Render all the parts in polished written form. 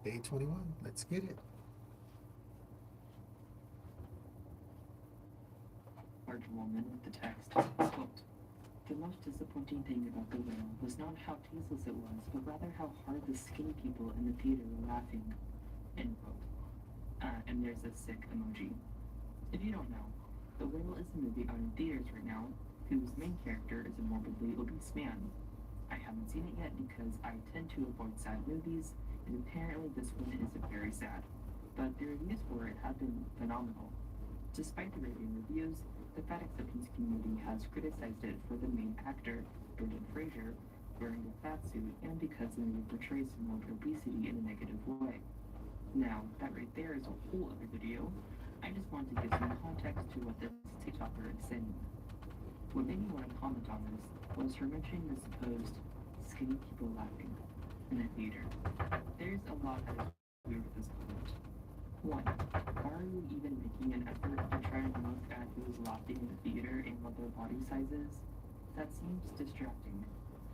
Day 21. Let's get it. Large woman with the text, quote, "The most disappointing thing about the whale was not how tasteless it was, but rather how hard the skinny people in the theater were laughing," end quote. And there's a sick emoji. If you don't know, The Whale is a movie out in theaters right now whose main character is a morbidly obese man. I haven't seen it yet because I tend to avoid sad movies, and apparently this one is very sad. But the reviews for it have been phenomenal. Despite the raving reviews, the fat acceptance community has criticized it for the main actor, Brendan Fraser, wearing a fat suit and because the movie portrays morbid obesity in a negative way. Now, that right there is a whole other video. I just wanted to give some context to what this TikToker is saying. What made me want to comment on this was her mentioning the supposed skinny people laughing in the theater. There's a lot that is weird with this comment. One, why are you even making an effort to try and look at who's laughing in the theater and what their body size is? That seems distracting.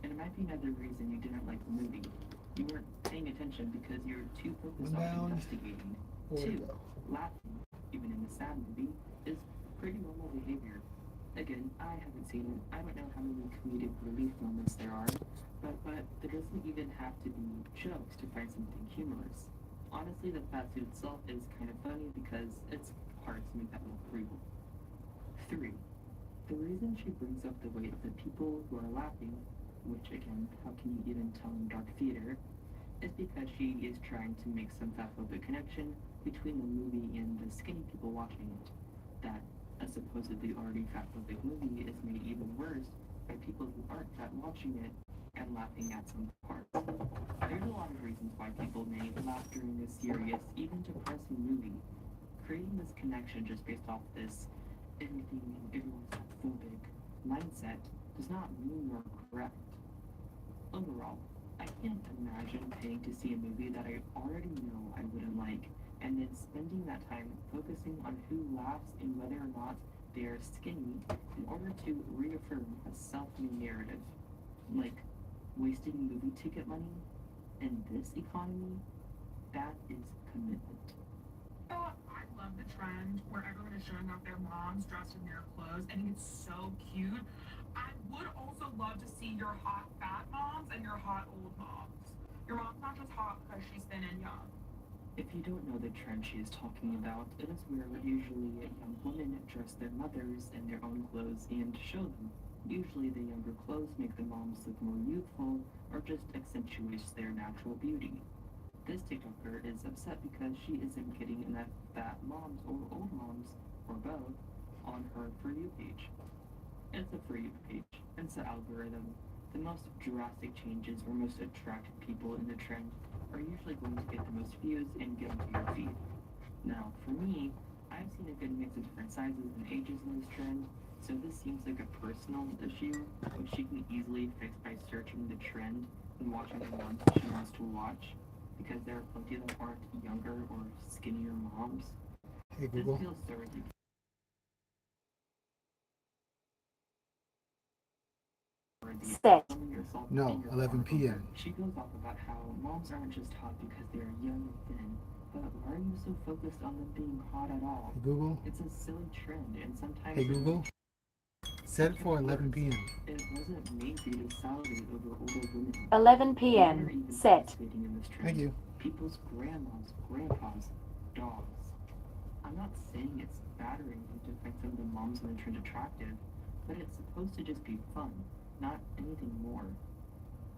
And it might be another reason you didn't like the movie. You weren't paying attention because you're too focused One on down, investigating. four to Two, go. laughing, even in a sad movie, is pretty normal behavior. Again, I haven't seen it. I don't know how many comedic relief moments there are, but there doesn't even have to be jokes to find something humorous. Honestly, the fat suit itself is kind of funny because it's hard to make that look real. Three, the reason she brings up the weight of the people who are laughing, which again, how can you even tell in dark theater, is because she is trying to make some fatphobic connection between the movie and the skinny people watching it. That a supposedly already fatphobic movie is made even worse by people who aren't fat watching it and laughing at some parts. There's a lot of reasons why people may laugh during a serious, even depressing movie. Creating this connection just based off this everything and everyone's fatphobic mindset does not mean you're correct. Overall, I can't imagine paying to see a movie that I already know I wouldn't like, and then spending that time focusing on who laughs and whether or not they are skinny in order to reaffirm a self-made narrative. Like, wasting movie ticket money in this economy, that is commitment. I love the trend where everyone is showing off their moms dressed in their clothes. I think it's so cute. I would also love to see your hot fat moms and your hot old moms. Your mom's not just hot because she's thin and young. If you don't know the trend she is talking about, it is where usually young women dress their mothers in their own clothes and show them. Usually the younger clothes make the moms look more youthful or just accentuates their natural beauty. This TikToker is upset because she isn't getting enough fat moms or old moms, or both, on her For You page. It's a For You page. It's an algorithm. The most drastic changes or most attractive people in the trend are usually going to get the most views and get onto your feed. Now, for me, I've seen a good mix of different sizes and ages in this trend, so this seems like a personal issue, which she can easily fix by searching the trend and watching the ones she wants to watch, because there are plenty that aren't younger or skinnier moms. Hey This Google. feels so ridiculous. For the Set. filming yourself in No, your car 11 over. p.m. She goes off about how moms aren't just hot because they are young and thin, but why are you so focused on them being hot at all? Hey Google. It's a silly trend, and Hey Google. Set it for sometimes it 11 works. p.m. It wasn't made for you to salivate over older women. 11 Women are p.m. even Set. participating in this Thank trend. you. People's grandmas, grandpas, dogs. I'm not saying it's bad or anything to find some of the moms in the trend attractive, but it's supposed to just be fun, not anything more.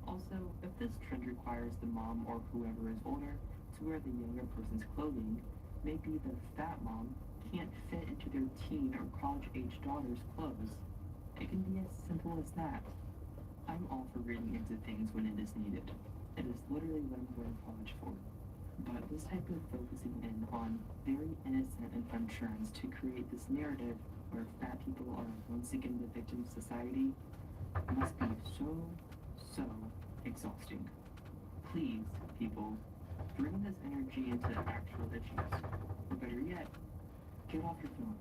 Also, if this trend requires the mom or whoever is older to wear the younger person's clothing, maybe the fat mom can't fit into their teen or college age daughter's clothes. It can be as simple as that. I'm all for reading into things when it is needed. It is literally what I'm going to college for. But this type of focusing in on very innocent and fun trends to create this narrative where fat people are once again the victim of society must be so exhausting. Please, people, bring this energy into actual issues. Or better yet, get off your phone.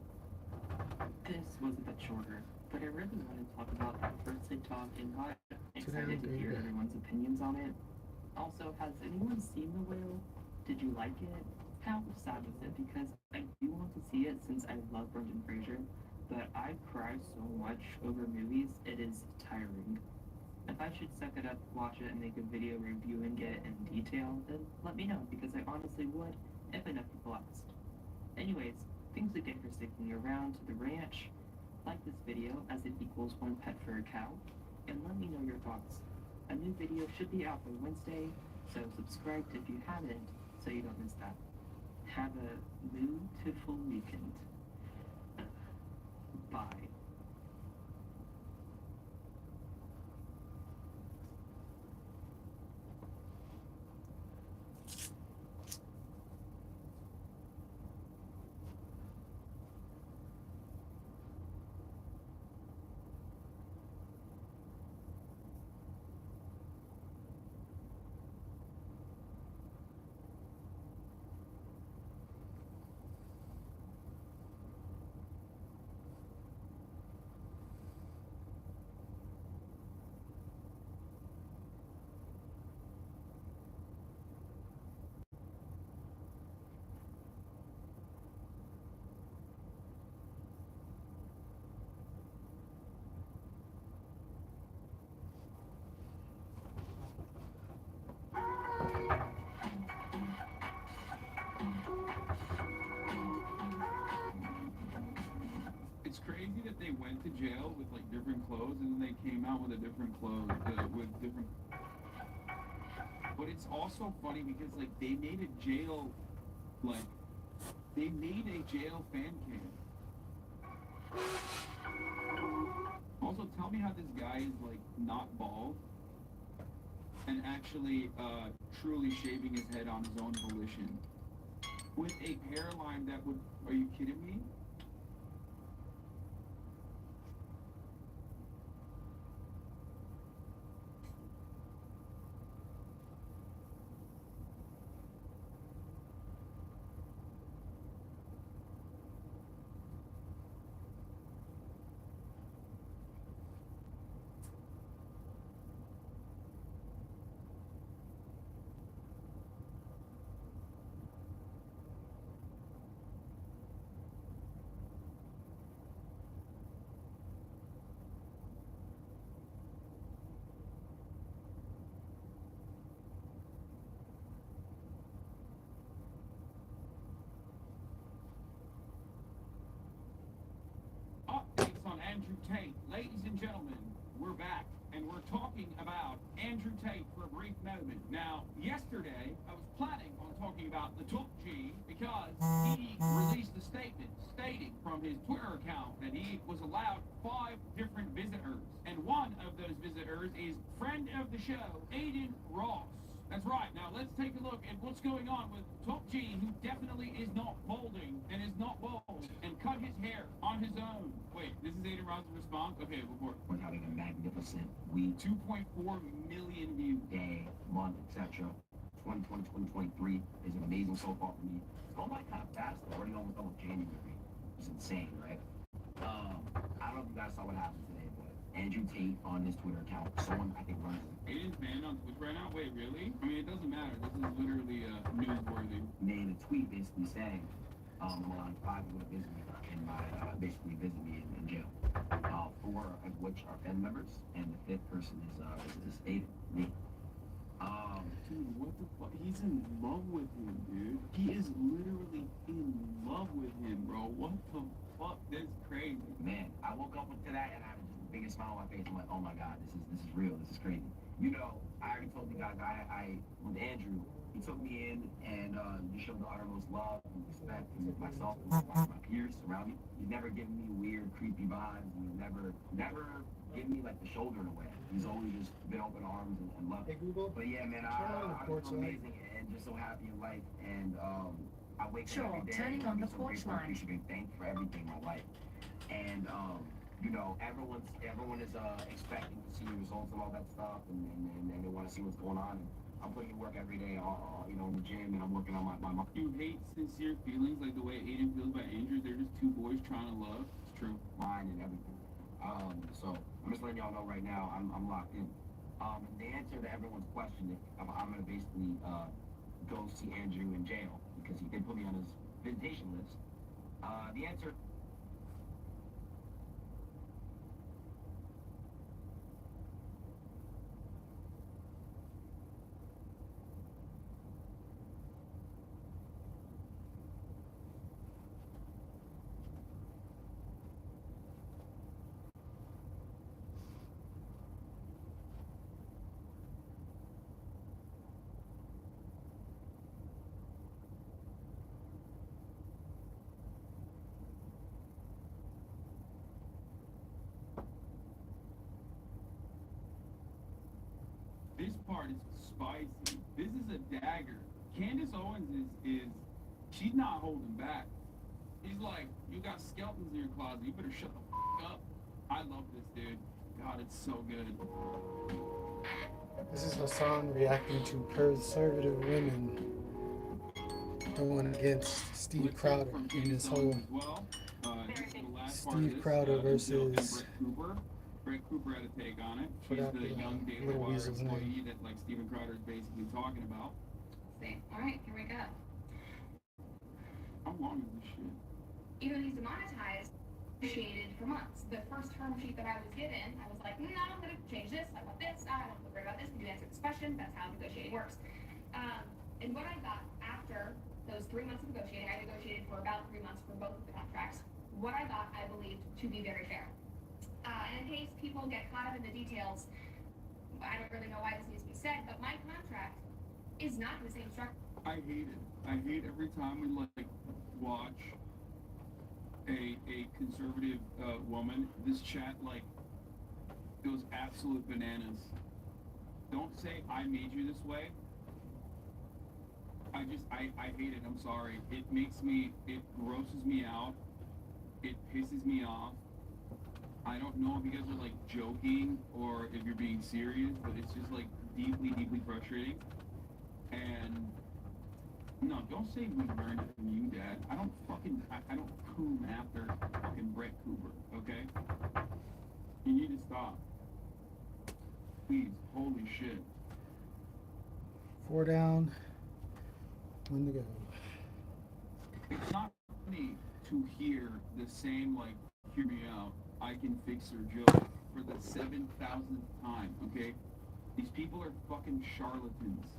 This was a bit shorter, but I really want to talk about that first TikTok and got Sit excited down, to go hear to bed. everyone's opinions on it. Also, has anyone seen The Whale? Did you like it? How sad was it? Because I do want to see it since I love Brendan Fraser, but I cry so much over movies, it is tiring. If I should suck it up, watch it, and make a video reviewing it in detail, then let me know, because I honestly would, if enough people asked. Anyways, thanks again for sticking around to the ranch. Like this video, as it equals one pet for a cow, and let me know your thoughts. A new video should be out by Wednesday, so subscribe if you haven't, so you don't miss that. Have a beautiful weekend. Bye. It's crazy that they went to jail with like different clothes and then they came out with a different clothes with different. But it's also funny because like they made a jail, like they made a jail fan cam. Also, tell me how this guy is like not bald and actually truly shaving his head on his own volition with a hairline that would. Are you kidding me? Updates on Andrew Tate. Ladies and gentlemen, we're back, and we're talking about Andrew Tate for a brief moment. Now, yesterday, I was planning on talking about the Top G because he released a statement stating from his Twitter account that he was allowed 5 different visitors, and one of those visitors is friend of the show, Aiden Ross. That's right. Now let's take a look at what's going on with Top G, who definitely is not balding and is not bald and cut his hair on his own. Wait, this is Aiden Ross's response? Okay, report. We're having a magnificent week, 2.4 million views. day, month, etc. 2020, 2023 is amazing so far for me. It's going by kind of fast. We're already almost done with January. It's insane, right? I don't know if you guys saw what happened today, but Andrew Tate on his Twitter account, someone I think runs Aiden's banned on Twitch right now? Wait, really? I mean, it doesn't matter. This is literally newsworthy. made a tweet basically saying, well, I'm probably going to visit me in my, basically visit me in jail. 4 of which are family members, and the 5th person is Aiden, me. Dude, what the fuck? He's in love with him, dude. He is literally in love with him, bro. What the fuck? That's crazy. Man, I woke up to that and I had the biggest smile on my face. I'm like, oh my god, this is real. This is crazy. You know, I already told you guys, I with Andrew, he took me in and you showed the uttermost love and respect to myself and my peers around me. He's never given me weird, creepy vibes. He's never given me like the shoulder in a way. He's always just been open arms and love. Hey Google, But yeah, man, turn on the I'm porch so light. amazing and just so happy in life. And I wake Sure, up every day. turning and on the I'm so porch grateful, light. appreciative, and thankful for everything in my life. And you know, everyone is expecting to see results and all that stuff, and they want to see what's going on. And I'm putting in work every day, you know, in the gym, and I'm working on my. You hate sincere feelings like the way Aiden feels about Andrew. They're just 2 boys trying to love. It's true. Line and everything. So I'm just letting y'all know right now, I'm locked in. And the answer to everyone's question, if I'm gonna basically go see Andrew in jail because he did put me on his visitation list? The answer. This part is spicy. This is a dagger. Candace Owens is she's not holding back. He's like, you got skeletons in your closet. You better shut the f up. I love this dude. God, it's so good. This is Hassan reacting to conservative women going against Steve Let's Crowder go from in Candace this whole Owens as well. This is the last part of Steve this, Crowder until- and versus Brett Cooper. Brett Cooper had a take on it. She's Forgot the the young Daily little Wire weasel's name. employee that like Steven Crowder is basically talking about. All right, here we go. How long is this shit? Even though he's demonetized, negotiated for months. The first term sheet that I was given, I was like, no, I'm going to change this. I want this. I don't want to worry about this. We do answer this question. That's how negotiating works. And what I got after those 3 months of negotiating, I negotiated for about 3 months for both of the contracts. What I got, I believed to be very fair. And in case people get caught up in the details, I don't really know why this needs to be said, but my contract is not the same structure. I hate it. I hate every time we like watch a conservative woman. This chat like goes absolute bananas. Don't say I made you this way. I hate it. I'm sorry. It grosses me out. It pisses me off. I don't know if you guys are like joking or if you're being serious, but it's just like deeply, deeply frustrating. And no, don't say we learned it from you, Dad. I don't coom after fucking Brett Cooper, okay? You need to stop. Please, holy shit. 4 down, 1 to go. It's not funny to hear the same, like, hear me out, I can fix her joke for the 7,000th time, okay? These people are fucking charlatans.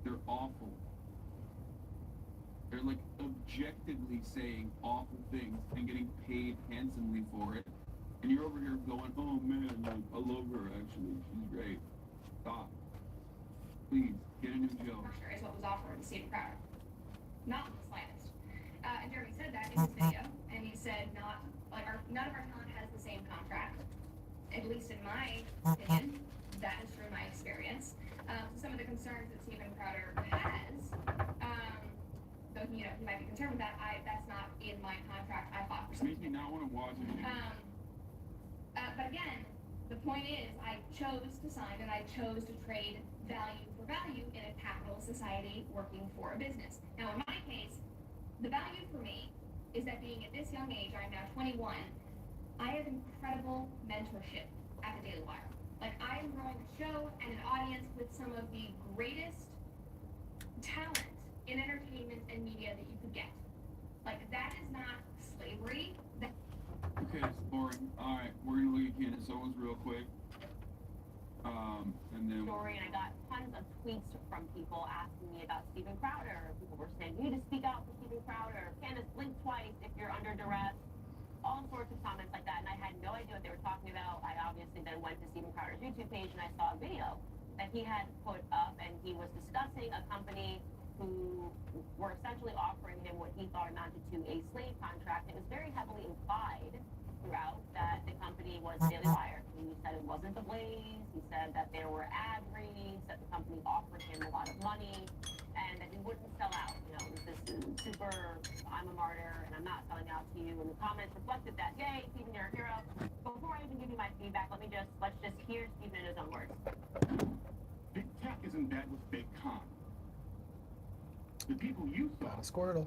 They're awful. They're like objectively saying awful things and getting paid handsomely for it. And you're over here going, oh man, like, I love her actually. She's great. Stop. Please, get a new joke. Is what was offered to Steve Crowder. Not the slightest. And Jeremy said that in his video, and he said none of our talent has the same contract. At least in my opinion, that is from my experience. Some of the concerns that Steven Crowder has, though he might be concerned with that, that's not in my contract. I fought for something. Makes me not want to watch it. But again, the point is, I chose to sign and I chose to trade value for value in a capital society working for a business. Now, in my case, the value for me is that being at this young age, I'm now 21, I have incredible mentorship at the Daily Wire. Like, I am growing a show and an audience with some of the greatest talent in entertainment and media that you could get. Like, that is not slavery. Okay, it's boring. Alright, we're gonna look at Candace Owens real quick. And then Story, and I got tons of tweets from people asking me about Steven Crowder. People were saying, you need to speak out for Steven Crowder. Candace, blink twice if you're under duress. All sorts of comments like that, and I had no idea what they were talking about. I obviously then went to Steven Crowder's YouTube page and I saw a video that he had put up, and he was discussing a company who were essentially offering him what he thought amounted to a slave contract. It was very heavily implied throughout that the company was Daily Wire. He said it wasn't the Blaze. He said that there were ad reads, that the company offered him a lot of money, and that he wouldn't sell out. You know, this is super, I'm a martyr, and I'm not selling out to you. And the comments reflected that, yay, Steven, you're a hero. Before I even give you my feedback, let's just hear Steven in his own words. Big tech is in bed with big con. The people you Got a thought, Squirtle.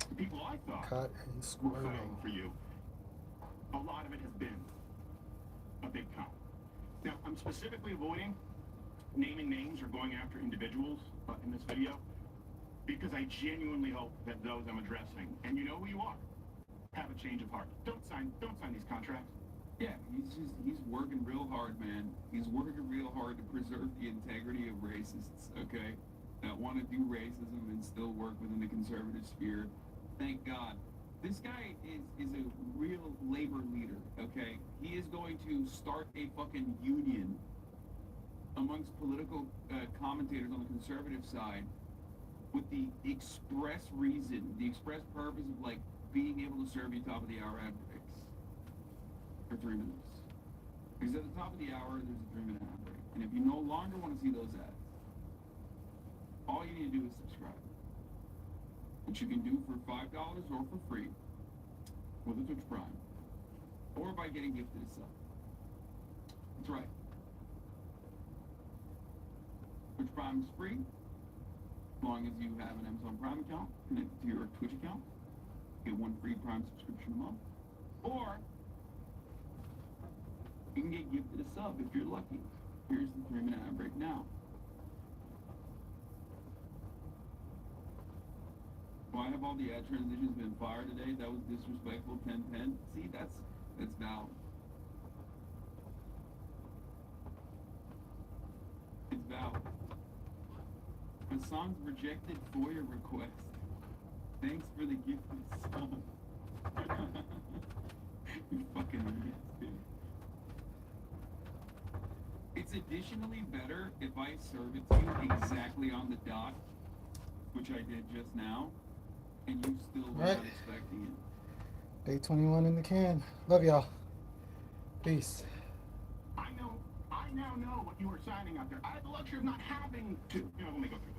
the people I thought Caught a were Squirtle. fighting for you, a lot of it has been a big con. Now, I'm specifically avoiding naming names or going after individuals in this video, because I genuinely hope that those I'm addressing, and you know who you are, have a change of heart. Don't sign these contracts. Yeah, he's working real hard, man. He's working real hard to preserve the integrity of racists, okay? That want to do racism and still work within the conservative sphere. Thank God. This guy is a real labor leader, okay? He is going to start a fucking union amongst political commentators on the conservative side with the express reason, the express purpose of, like, being able to serve you top of the hour ad breaks for 3 minutes. Because at the top of the hour, there's a 3-minute ad break. And if you no longer want to see those ads, all you need to do is subscribe. Which you can do for $5 or for free with a Twitch Prime. Or by getting gifted a sub. That's right. Twitch Prime is free, as long as you have an Amazon Prime account connected to your Twitch account. Get 1 free Prime subscription a month. Or you can get gifted a sub if you're lucky. Here's the 3-minute ad break now. Why have all the ad transitions been fired today? That was disrespectful. 10-10. See, that's valid. It's valid. Hassan's rejected FOIA request. Thanks for the gift of song. You fucking idiots, dude. It's additionally better if I serve it to you exactly on the dot, which I did just now, and you still were not expecting it. Day 21 in the can. Love y'all. Peace. I now know what you were signing out there. I had the luxury of not having to, let me go through